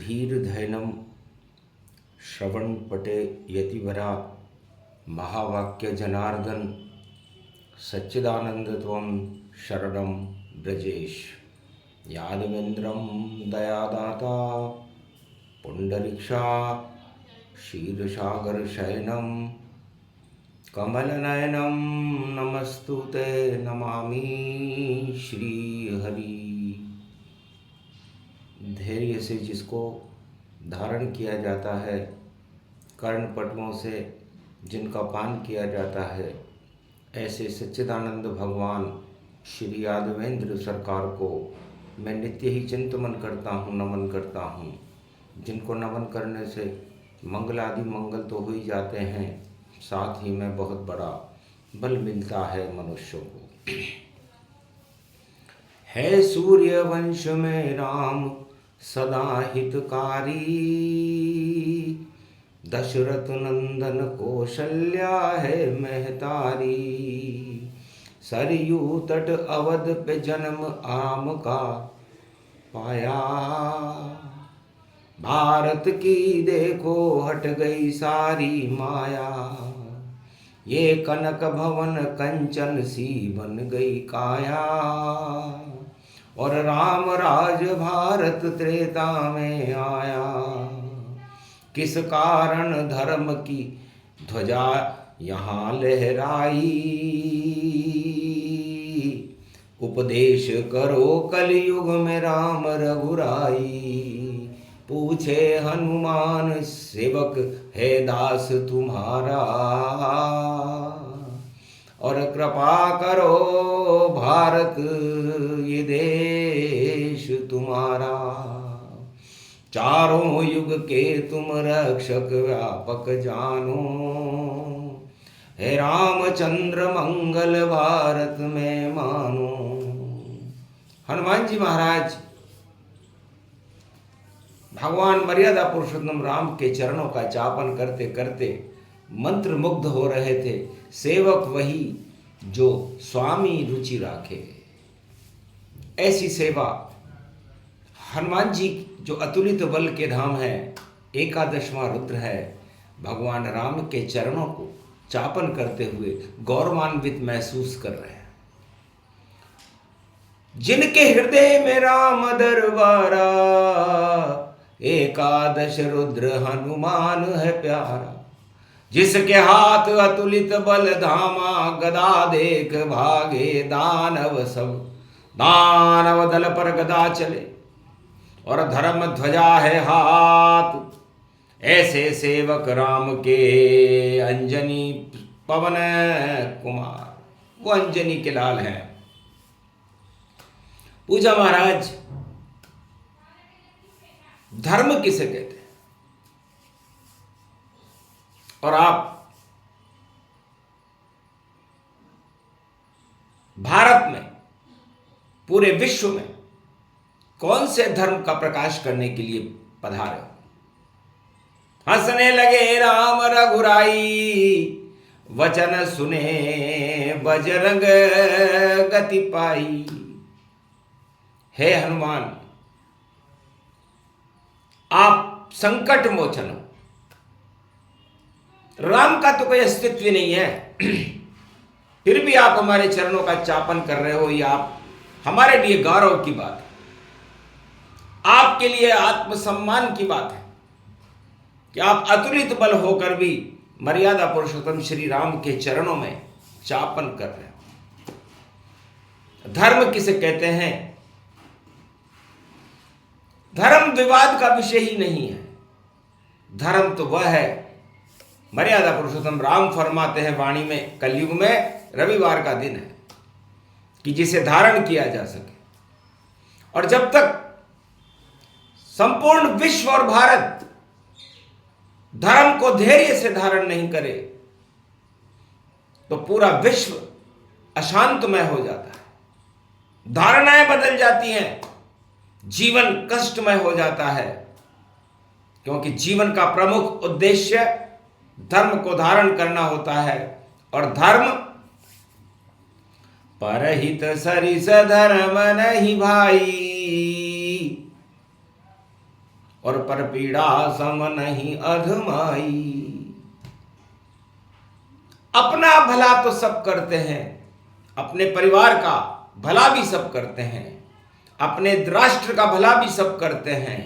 धीर्धैनं श्रवणपटे यतिवरा महावाक्य जनार्दन सच्चिदानंद त्वं शरणं ब्रजेश। यादवेन्द्रं दयादाता पुंडरीक्षा क्षीरसागरशयनं कमलनयनं नमस्तुते नमामि श्रीहरि। धैर्य से जिसको धारण किया जाता है, कर्णपटुओं से जिनका पान किया जाता है, ऐसे सच्चिदानंद भगवान श्री यादवेंद्र सरकार को मैं नित्य ही चिंतन करता हूँ, नमन करता हूँ। जिनको नमन करने से मंगल आदि मंगल तो हो ही जाते हैं, साथ ही में बहुत बड़ा बल मिलता है मनुष्यों को। है सूर्य वंश में राम सदा हितकारी, दशरथ नंदन कौशल्या है महतारी। सरयू तट अवध पे जन्म आम का पाया, भारत की देखो हट गई सारी माया। ये कनक भवन कंचन सी बन गई काया, और राम राज भारत त्रेता में आया। किस कारण धर्म की ध्वजा यहाँ लहराई, उपदेश करो कलयुग में राम रघुराई। पूछे हनुमान सेवक है दास तुम्हारा, और कृपा करो भारत ये देश तुम्हारा। चारों युग के तुम रक्षक व्यापक जानो, हे रामचंद्र मंगल भारत में मानो। हनुमान जी महाराज भगवान मर्यादा पुरुषोत्तम राम के चरणों का चापन करते करते मंत्र मुग्ध हो रहे थे। सेवक वही जो स्वामी रुचि राखे, ऐसी सेवा। हनुमान जी जो अतुलित बल के धाम है, एकादशवां रुद्र है, भगवान राम के चरणों को चापन करते हुए गौरवान्वित महसूस कर रहे हैं। जिनके हृदय में राम दरबारा, एकादश रुद्र हनुमान है प्यारा। जिसके हाथ अतुलित बल धामा, गदा देख भागे दानव सब। दानव दल पर गदा चले और धर्म ध्वजा है हाथ, ऐसे सेवक राम के अंजनी पवन कुमार। वो अंजनी के लाल हैं। पूजा महाराज, धर्म किसे कहते हैं? और आप भारत में, पूरे विश्व में कौन से धर्म का प्रकाश करने के लिए पधारे हो? हंसने लगे राम रघुराई, वचन सुने बजरंग गति पाई। हे हनुमान, आप संकट मोचन हो। राम का तो कोई अस्तित्व ही नहीं है, फिर भी आप हमारे चरणों का चापन कर रहे हो। ये आप हमारे लिए गौरव की बात है, आपके लिए आत्मसम्मान की बात है कि आप अतुलित बल होकर भी मर्यादा पुरुषोत्तम श्री राम के चरणों में चापन कर रहे हो। धर्म किसे कहते हैं? धर्म विवाद का विषय ही नहीं है। धर्म तो वह है, मर्यादा पुरुषोत्तम राम फरमाते हैं वाणी में, कलयुग में रविवार का दिन है कि जिसे धारण किया जा सके। और जब तक संपूर्ण विश्व और भारत धर्म को धैर्य से धारण नहीं करे, तो पूरा विश्व अशांतमय हो जाता है, धारणाएं बदल जाती हैं, जीवन कष्टमय हो जाता है। क्योंकि जीवन का प्रमुख उद्देश्य धर्म को धारण करना होता है। और धर्म परहित सरिस धर्म नहीं भाई, और पर पीड़ा सम नहीं अधमाई। अपना भला तो सब करते हैं, अपने परिवार का भला भी सब करते हैं, अपने राष्ट्र का भला भी सब करते हैं,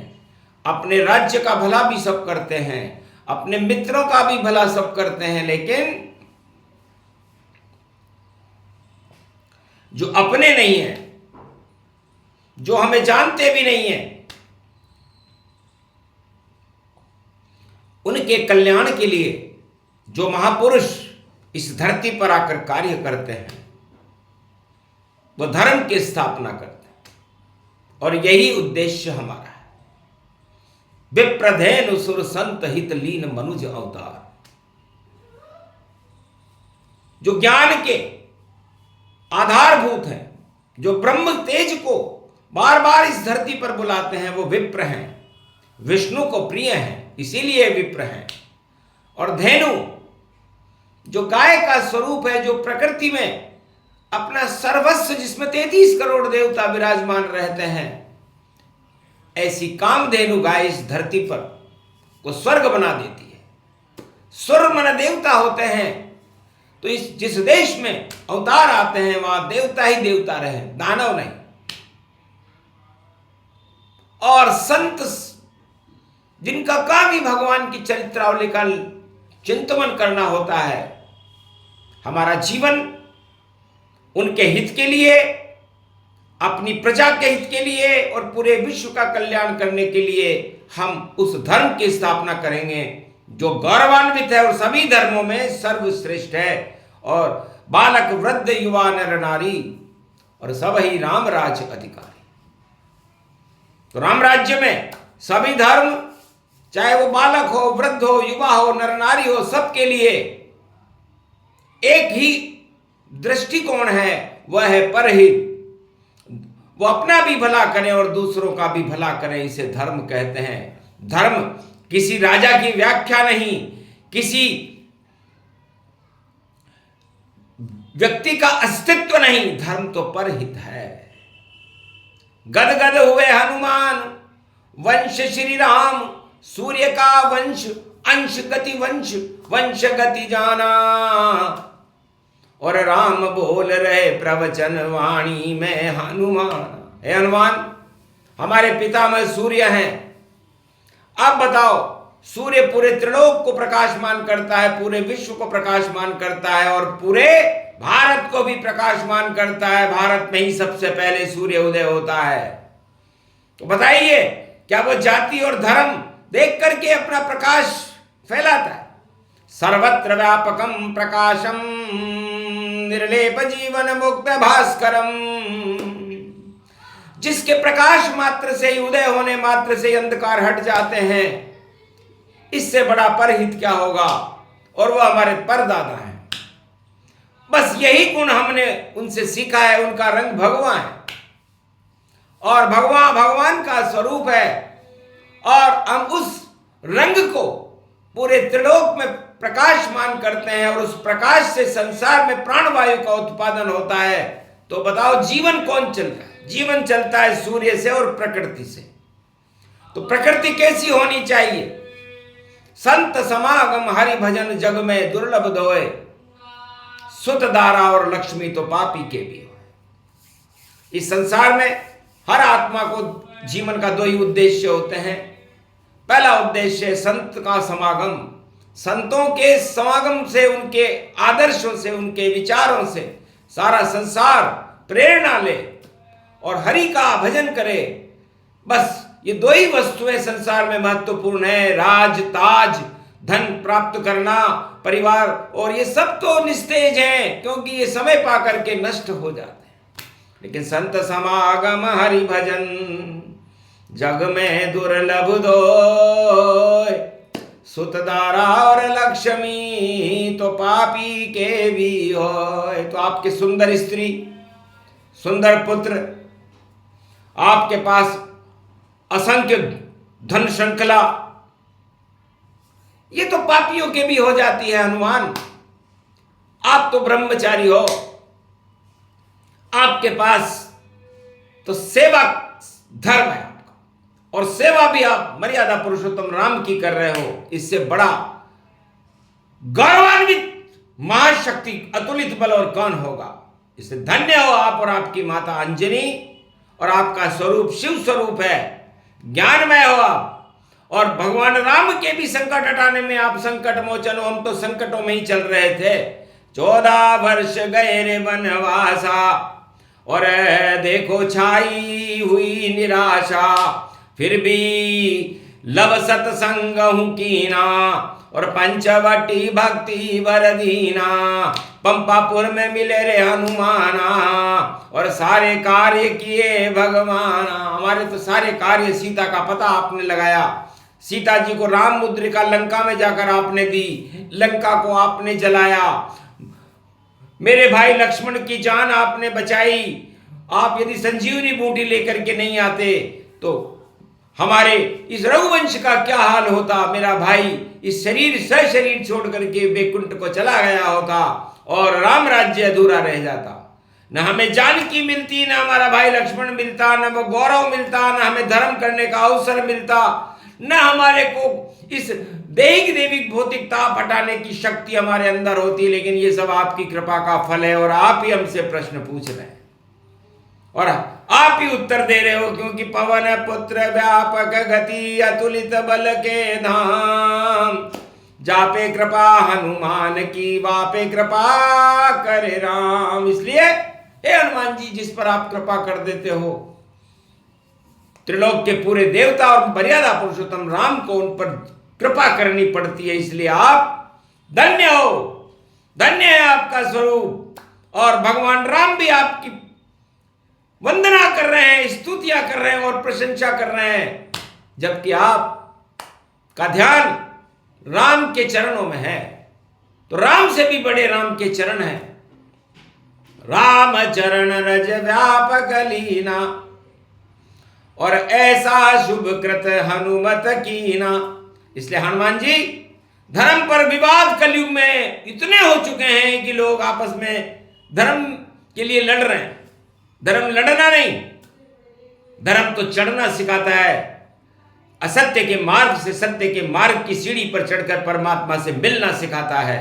अपने राज्य का भला भी सब करते हैं, अपने मित्रों का भी भला सब करते हैं, लेकिन जो अपने नहीं है, जो हमें जानते भी नहीं है, उनके कल्याण के लिए जो महापुरुष इस धरती पर आकर कार्य करते हैं, वो धर्म की स्थापना करते हैं। और यही उद्देश्य हमारा है। विप्रधेनु सुर संत हित लीन मनुज अवतार। जो ज्ञान के आधारभूत हैं, जो ब्रह्म तेज को बार बार इस धरती पर बुलाते हैं, वो विप्र हैं, विष्णु को प्रिय हैं, इसीलिए विप्र हैं। और धेनु जो गाय का स्वरूप है, जो प्रकृति में अपना सर्वस्व, जिसमें 33 करोड़ देवता विराजमान रहते हैं, ऐसी कामधेनु गाय इस धरती पर को स्वर्ग बना देती है। स्वर्ग मन देवता होते हैं, तो इस जिस देश में अवतार आते हैं वहां देवता ही देवता रहे, दानव नहीं। और संत जिनका काम ही भगवान की चरित्रावली का चिंतन करना होता है, हमारा जीवन उनके हित के लिए, अपनी प्रजा के हित के लिए और पूरे विश्व का कल्याण करने के लिए हम उस धर्म की स्थापना करेंगे जो गौरवान्वित है और सभी धर्मों में सर्वश्रेष्ठ है। और बालक वृद्ध युवा नर नारी और सब ही राम राज अधिकारी। तो राम राज्य में सभी धर्म, चाहे वो बालक हो, वृद्ध हो, युवा हो, नर नारी हो, सबके लिए एक ही दृष्टिकोण है, वह है परहित। वो अपना भी भला करें और दूसरों का भी भला करें, इसे धर्म कहते हैं। धर्म किसी राजा की व्याख्या नहीं, किसी व्यक्ति का अस्तित्व नहीं, धर्म तो परहित है। गदगद हुए हनुमान वंश श्री राम, सूर्य का वंश अंश गति वंश, वंश गति जाना। और राम बोल रहे प्रवचन वाणी में हनुमान। हे हनुमान, हमारे पितामह सूर्य हैं। अब बताओ, सूर्य पूरे त्रिलोक को प्रकाशमान करता है, पूरे विश्व को प्रकाशमान करता है और पूरे भारत को भी प्रकाशमान करता है। भारत में ही सबसे पहले सूर्य उदय होता है। तो बताइए, क्या वो जाति और धर्म देख करके अपना प्रकाश फैलाता है? सर्वत्र व्यापकम प्रकाशम निर्लेप जीवन मुक्त भास्करम। जिसके प्रकाश मात्र से ही, उदय होने मात्र से ही अंधकार हट जाते हैं, इससे बड़ा परहित क्या होगा? और वह हमारे परदादा हैं। बस यही गुण हमने उनसे सीखा है। उनका रंग भगवा है और भगवान का स्वरूप है, और हम उस रंग को पूरे त्रिलोक में प्रकाशमान करते हैं और उस प्रकाश से संसार में प्राणवायु का उत्पादन होता है। तो बताओ, जीवन कौन चल रहा है? जीवन चलता है सूर्य से और प्रकृति से। तो प्रकृति कैसी होनी चाहिए? संत समागम हरि भजन जग में दुर्लभ दोए, सुत दारा और लक्ष्मी तो पापी के भी हो। इस संसार में हर आत्मा को जीवन का दो ही उद्देश्य होते हैं। पहला उद्देश्य है संत का समागम। संतों के समागम से, उनके आदर्शों से, उनके विचारों से सारा संसार प्रेरणा ले और हरि का भजन करे। बस ये दो ही वस्तुएं संसार में महत्वपूर्ण है। राज, ताज, धन प्राप्त करना, परिवार, और ये सब तो निस्तेज हैं, क्योंकि ये समय पा करके नष्ट हो जाते हैं। लेकिन संत समागम हरि भजन जग में दुर्लभ दोय, सुत दारा और लक्ष्मी तो पापी के भी होय। तो आपके सुंदर स्त्री, सुंदर पुत्र, आपके पास असंख्य धन श्रृंखला, ये तो पापियों के भी हो जाती है। हनुमान, आप तो ब्रह्मचारी हो, आपके पास तो सेवा धर्म है आपका, और सेवा भी आप मर्यादा पुरुषोत्तम राम की कर रहे हो, इससे बड़ा गौरवान्वित महाशक्ति अतुलित बल और कौन होगा। इससे धन्य हो आप और आपकी माता अंजनी, और आपका स्वरूप शिव स्वरूप है, ज्ञानमय हो आप। और भगवान राम के भी संकट हटाने में आप संकट मोचन हो। हम तो संकटों में ही चल रहे थे। 14 वर्ष गए रे वनवासा, और देखो छाई हुई निराशा, फिर भी लव सत्संग हूं कीना, और पंचवटी भक्ति वरदीना, पंपापुर में मिले रे हनुमाना, और सारे कार्य किए भगवाना। हमारे तो सारे कार्य सीता का पता आपने लगाया। सीता जी को राम मुद्रिका लंका में जाकर आपने दी, लंका को आपने जलाया। मेरे भाई लक्ष्मण की जान आपने बचाई। आप यदि संजीवनी बूटी लेकर के नहीं आते तो हमारे इस रघुवंश का क्या हाल होता। मेरा भाई इस शरीर शरीर छोड़ करके बैकुंठ को चला गया होता और राम राज्य अधूरा रह जाता। न हमें जानकी मिलती, न हमारा भाई लक्ष्मण मिलता, न वो गौरव मिलता, न हमें धर्म करने का अवसर मिलता, न हमारे को इस दैहिक देविक भौतिक ताप हटाने की शक्ति हमारे अंदर होती। लेकिन ये सब आपकी कृपा का फल है, और आप ही हमसे प्रश्न पूछ रहे हैं और आप ही उत्तर दे रहे हो। क्योंकि पवन पुत्र व्यापक गति, अतुलित बल के धाम, जापे कृपा हनुमान की, वापे कृपा करे राम। इसलिए हे हनुमान जी, जिस पर आप कृपा कर देते हो, त्रिलोक के पूरे देवता और मर्यादा पुरुषोत्तम राम को उन पर कृपा करनी पड़ती है। इसलिए आप धन्य हो, धन्य है आपका स्वरूप। और भगवान राम भी आपकी वंदना कर रहे हैं, स्तुतियां कर रहे हैं और प्रशंसा कर रहे हैं, जबकि आप का ध्यान राम के चरणों में है। तो राम से भी बड़े राम के चरण हैं। राम चरण रज व्यापक लीना, और ऐसा शुभ कृत हनुमत कीना। इसलिए हनुमान जी, धर्म पर विवाद कलयुग में इतने हो चुके हैं कि लोग आपस में धर्म के लिए लड़ रहे हैं। धर्म लड़ना नहीं, धर्म तो चढ़ना सिखाता है। असत्य के मार्ग से सत्य के मार्ग की सीढ़ी पर चढ़कर परमात्मा से मिलना सिखाता है।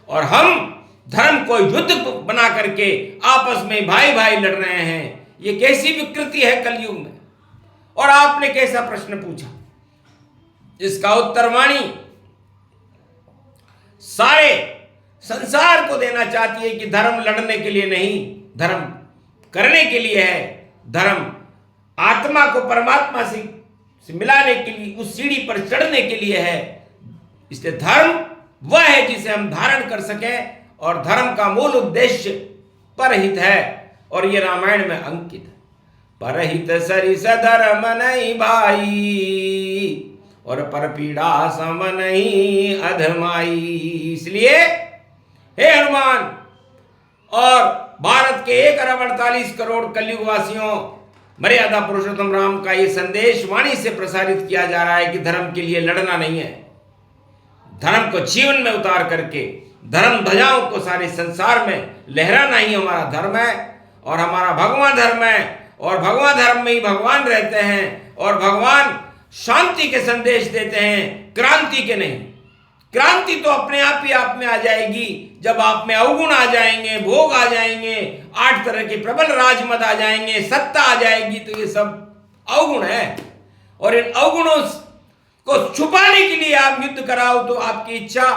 और हम धर्म को युद्ध बना करके आपस में भाई भाई लड़ रहे हैं। ये कैसी विकृति है कलयुग में। और आपने कैसा प्रश्न पूछा, इसका उत्तर वाणी सारे संसार को देना चाहती है कि धर्म लड़ने के लिए नहीं, धर्म करने के लिए है। धर्म आत्मा को परमात्मा से मिलाने के लिए, उस सीढ़ी पर चढ़ने के लिए है। इसलिए धर्म वह है जिसे हम धारण कर सकें, और धर्म का मूल उद्देश्य परहित है, और ये रामायण में अंकित है। परहित सरिस धर्म नहीं भाई, और पर पीड़ा सम नहीं अधमाई। इसलिए हे हनुमान और भारत के 1 अरब 48 करोड़ कलयुग वासियों, मर्यादा पुरुषोत्तम राम का ये संदेश वाणी से प्रसारित किया जा रहा है कि धर्म के लिए लड़ना नहीं है, धर्म को जीवन में उतार करके धर्म ध्वजाओं को सारे संसार में लहराना ही हमारा धर्म है, और हमारा भगवान धर्म है। और भगवान धर्म में ही भगवान रहते हैं, और भगवान शांति के संदेश देते हैं, क्रांति के नहीं। क्रांति तो अपने आप ही आप में आ जाएगी जब आप में अवगुण आ जाएंगे, भोग आ जाएंगे, 8 तरह के प्रबल राजमद आ जाएंगे, सत्ता आ जाएगी। तो ये सब अवगुण है, और इन अवगुणों को छुपाने के लिए आप युद्ध कराओ तो आपकी इच्छा।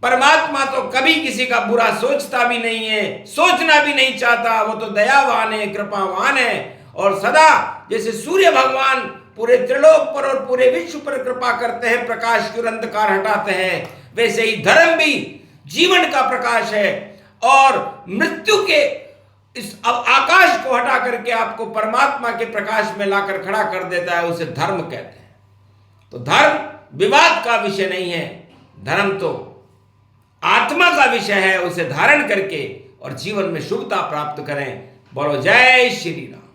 परमात्मा तो कभी किसी का बुरा सोचता भी नहीं है, सोचना भी नहीं चाहता। वो तो दयावान है, कृपावान है, और सदा जैसे सूर्य भगवान पूरे त्रिलोक पर और पूरे विश्व पर कृपा करते हैं, प्रकाश की अंधकार हटाते हैं, वैसे ही धर्म भी जीवन का प्रकाश है, और मृत्यु के इस आकाश को हटा करके आपको परमात्मा के प्रकाश में लाकर खड़ा कर देता है। उसे धर्म कहते हैं। तो धर्म विवाद का विषय नहीं है, धर्म तो आत्मा का विषय है। उसे धारण करके और जीवन में शुभता प्राप्त करें। बोलो जय श्री राम।